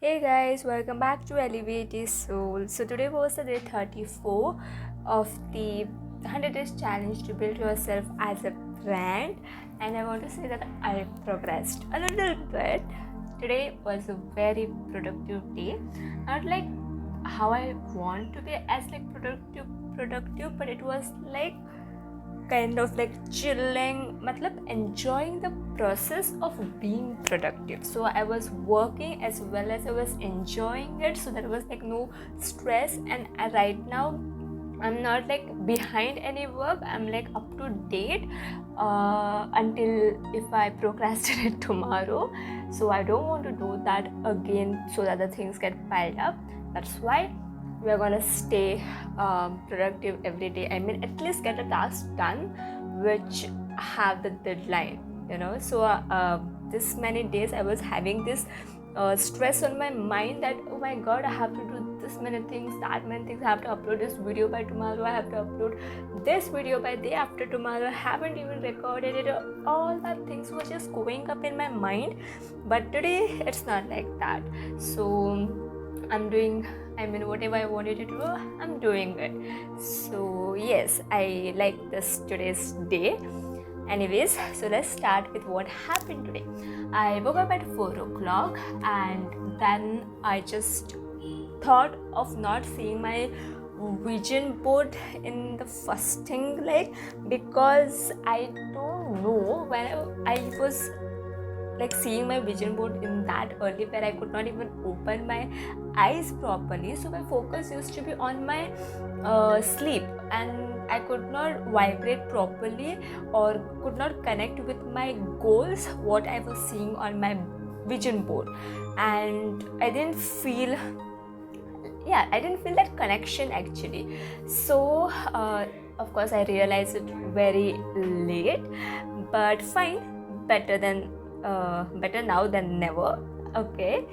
Hey guys, welcome back to Alleviated Soul. So today was the day 34 of the 100 days challenge to build yourself as a brand, and I want to say that I progressed a little bit. Today was a very productive day. Not like how I want to be as like productive, but it was like kind of like chilling, matlab enjoying the process of being productive. So I was working as well as I was enjoying it, so there was like no stress. And right now I'm not like behind any work, I'm like up to date until if I procrastinate tomorrow. So I don't want to do that again so that the things get piled up. That's why we are gonna stay productive every day. I mean, at least get a task done which have the deadline, so this many days I was having this stress on my mind that, oh my god, I have to do this many things, that many things, I have to upload this video by tomorrow, I have to upload this video by day after tomorrow, I haven't even recorded it. All that things were just going up in my mind. But today it's not like that. So I'm doing, whatever I wanted to do, I'm doing it. So yes, I like this today's day. Anyways, so let's start with what happened today. I woke up at 4 o'clock and then I just thought of not seeing my vision board in the first thing, like, because I don't know when I was like seeing my vision board in that early where I could not even open my eyes properly. So my focus used to be on my sleep, and I could not vibrate properly or could not connect with my goals, what I was seeing on my vision board. And I didn't feel that connection actually. So of course I realized it very late, but fine, better now than never. Okay,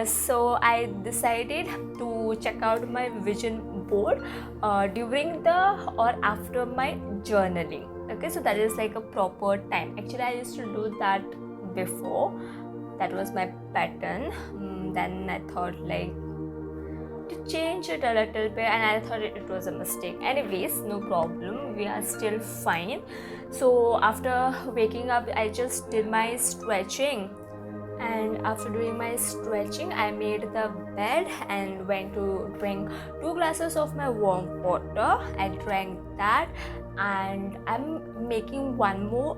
so I decided to check out my vision board during the or after my journaling. Okay, so that is like a proper time. Actually, I used to do that before. That was my pattern. Then I thought like to change it a little bit, and I thought it was a mistake. Anyways, no problem, we are still fine. So after waking up, I just did my stretching, and after doing my stretching, I made the bed and went to drink 2 glasses of my warm water. I drank that, and I'm making one more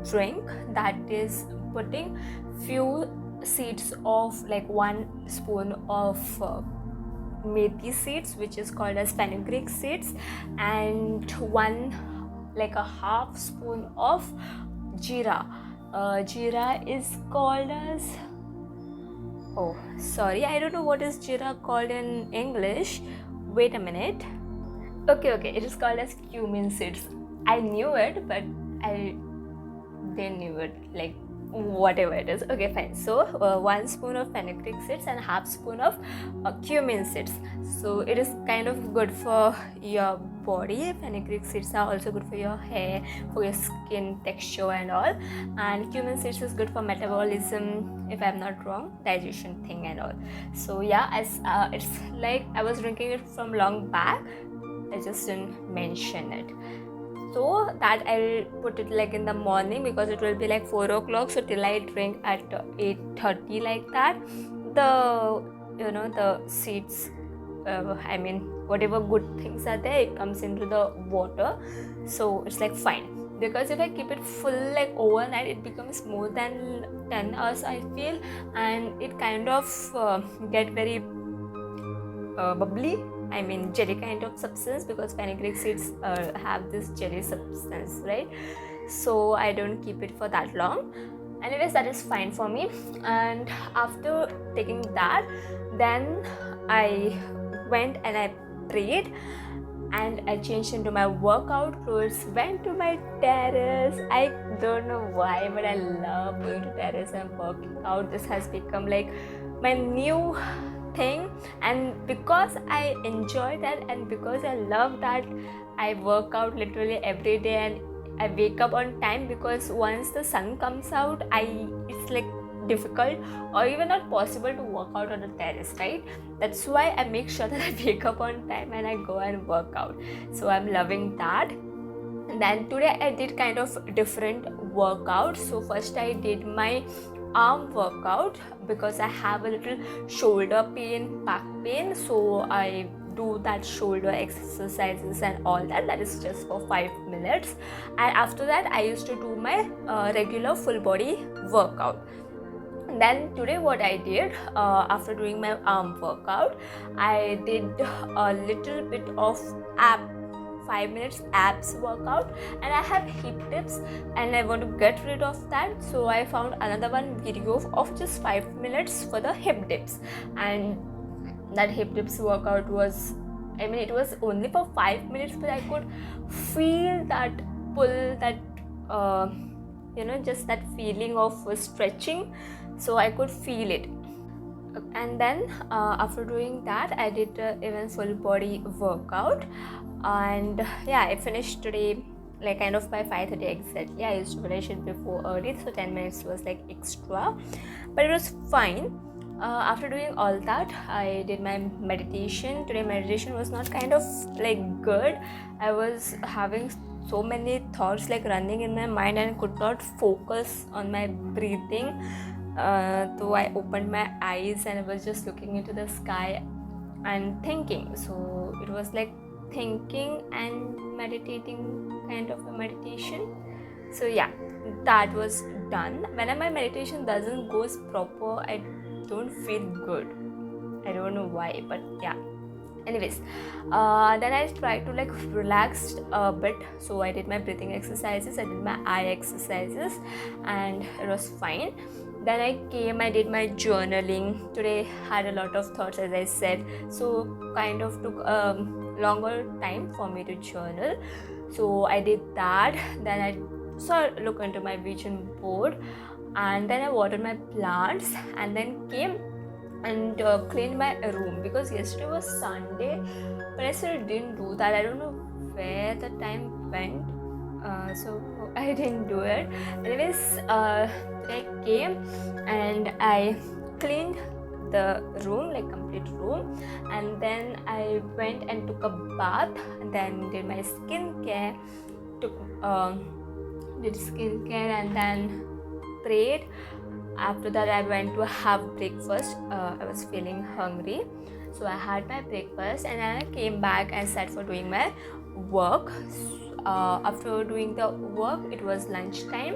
drink, that is putting few seeds of like 1 spoon of methi seeds, which is called as fenugreek seeds, and like a half spoon of jeera. Jeera is called as, oh sorry, I don't know what is jeera called in English. Wait a minute. Okay, it is called as cumin seeds. I knew it, but I didn't knew it, like whatever it is. Okay, fine. So 1 spoon of fenugreek seeds and half spoon of cumin seeds. So it is kind of good for your body. Fenugreek seeds are also good for your hair, for your skin texture and all, and cumin seeds is good for metabolism, if I'm not wrong, digestion thing and all. So yeah, as it's like I was drinking it from long back, I just didn't mention it. So that I'll put it like in the morning, because it will be like 4 o'clock, so till I drink at 8:30 like that, the seeds, whatever good things are there, it comes into the water. So it's like fine, because if I keep it full like overnight, it becomes more than 10 hours I feel, and it kind of get very bubbly, jelly kind of substance, because fenugreek seeds have this jelly substance, right? So I don't keep it for that long. Anyways, that is fine for me. And after taking that, then I went and I prayed, and I changed into my workout clothes, went to my terrace. I don't know why, but I love going to terrace and working out. This has become like my new thing, and because I enjoy that and because I love that, I work out literally every day, and I wake up on time, because once the sun comes out, it's like difficult or even not possible to work out on the terrace, right? That's why I make sure that I wake up on time and I go and work out. So I'm loving that. And then today I did kind of different workout. So first I did my arm workout because I have a little shoulder pain, back pain, so I do that shoulder exercises and all that. That is just for 5 minutes, and after that I used to do my regular full body workout. And then today what I did, after doing my arm workout, I did a little bit of 5 minutes abs workout, and I have hip dips and I want to get rid of that, so I found another one video of just 5 minutes for the hip dips. And that hip dips workout was, it was only for 5 minutes, but I could feel that pull, that just that feeling of stretching, so I could feel it. And then after doing that I did even full body workout, and I finished today like kind of by 5:30 exactly. I used to finish it before early, so 10 minutes was like extra, but it was fine. After doing all that, I did my meditation. Today meditation was not kind of like good. I was having so many thoughts like running in my mind and could not focus on my breathing. So I opened my eyes and I was just looking into the sky and thinking. So it was like thinking and meditating, kind of a meditation. So that was done. Whenever my meditation doesn't go proper, I don't feel good. I don't know why, but anyways, then I tried to like relax a bit, so I did my breathing exercises, I did my eye exercises, and it was fine. Then I did my journaling. Today had a lot of thoughts, as I said, so kind of took a longer time for me to journal. So I did that. Then I look into my vision board, and then I watered my plants, and then came and cleaned my room, because yesterday was Sunday, but I still didn't do that. I don't know where the time went, so I didn't do it. Anyways, I came and I cleaned the room, like complete room, and then I went and took a bath, and then did my skincare, did skincare, and then prayed. After that I went to have breakfast. I was feeling hungry, so I had my breakfast, and then I came back and sat for doing my work. After doing the work, it was lunchtime.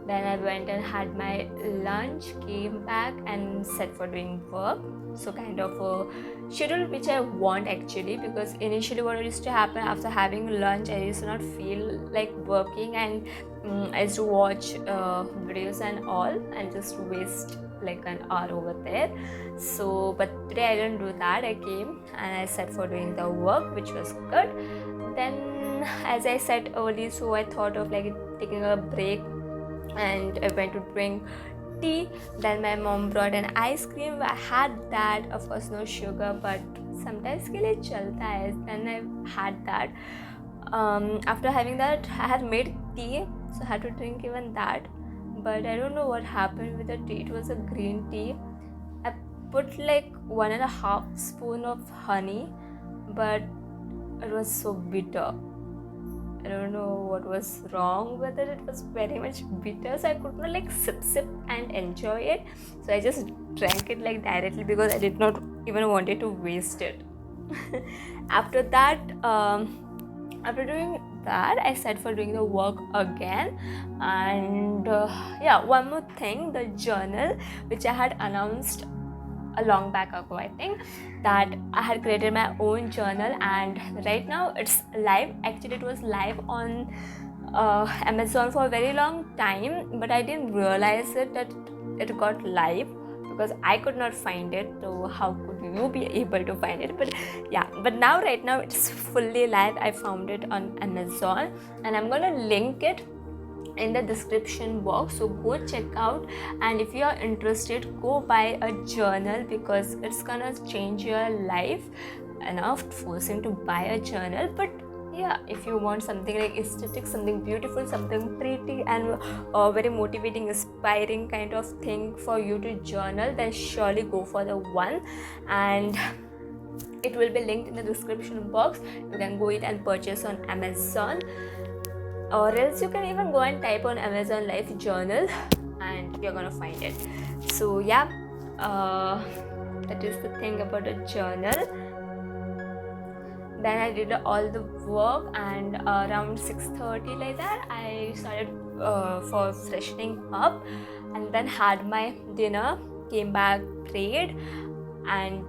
Then I went and had my lunch, came back and sat for doing work. So kind of a schedule which I want actually, because initially what used to happen after having lunch, I used to not feel like working, and I used to watch videos and all and just waste like an hour over there. So but today I didn't do that. I came and I sat for doing the work, which was good. Then as I said early, so I thought of like taking a break, and I went to drink tea. Then my mom brought an ice cream. I had that, of course no sugar, but sometimes ke liye chalta hai. Then I had that. After having that, I had made tea, so I had to drink even that, but I don't know what happened with the tea. It was a green tea. I put like 1.5 spoon of honey, but it was so bitter. I don't know what was wrong with it. It was very much bitter, so I could not like sip and enjoy it. So I just drank it like directly, because I did not even wanted to waste it. After that, after doing that, I sat for doing the work again. And one more thing, the journal which I had announced a long back ago, I think, that I had created my own journal, and right now it's live. Actually it was live on Amazon for a very long time, but I didn't realize that it got live, because I could not find it. So how could you be able to find it? But now right now it's fully live. I found it on Amazon, and I'm gonna link it in the description box, so go check out. And if you are interested, go buy a journal, because it's gonna change your life. Enough forcing to buy a journal, but yeah, if you want something like aesthetic, something beautiful, something pretty and very motivating, inspiring kind of thing for you to journal, then surely go for the one. And it will be linked in the description box. You can go it and purchase on Amazon, or else you can even go and type on Amazon Life Journal and you're gonna find it. So yeah, that is the thing about a journal. Then I did all the work, and around 6:30 like that I started for freshening up, and then had my dinner, came back, prayed, and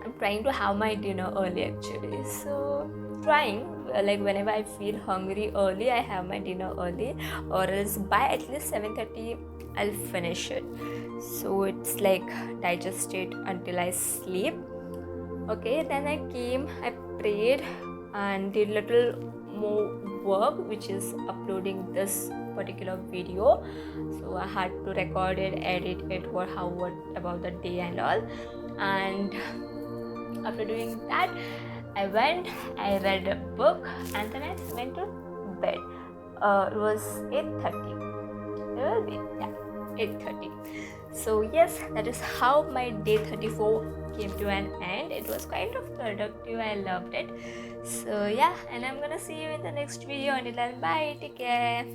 I'm trying to have my dinner early actually. So trying, like whenever I feel hungry early, I have my dinner early, or else by at least 7:30 I'll finish it. So it's like digested until I sleep. Okay, then I came, I prayed and did little more work, which is uploading this particular video. So I had to record it, edit it, what about the day and all. And after doing that, I read a book, and then I went to bed. It was 8:30. Yeah, 8:30. So yes, that is how my day 34 came to an end. It was kind of productive. I loved it. So yeah, and I'm gonna see you in the next video. Until then, bye. Take care.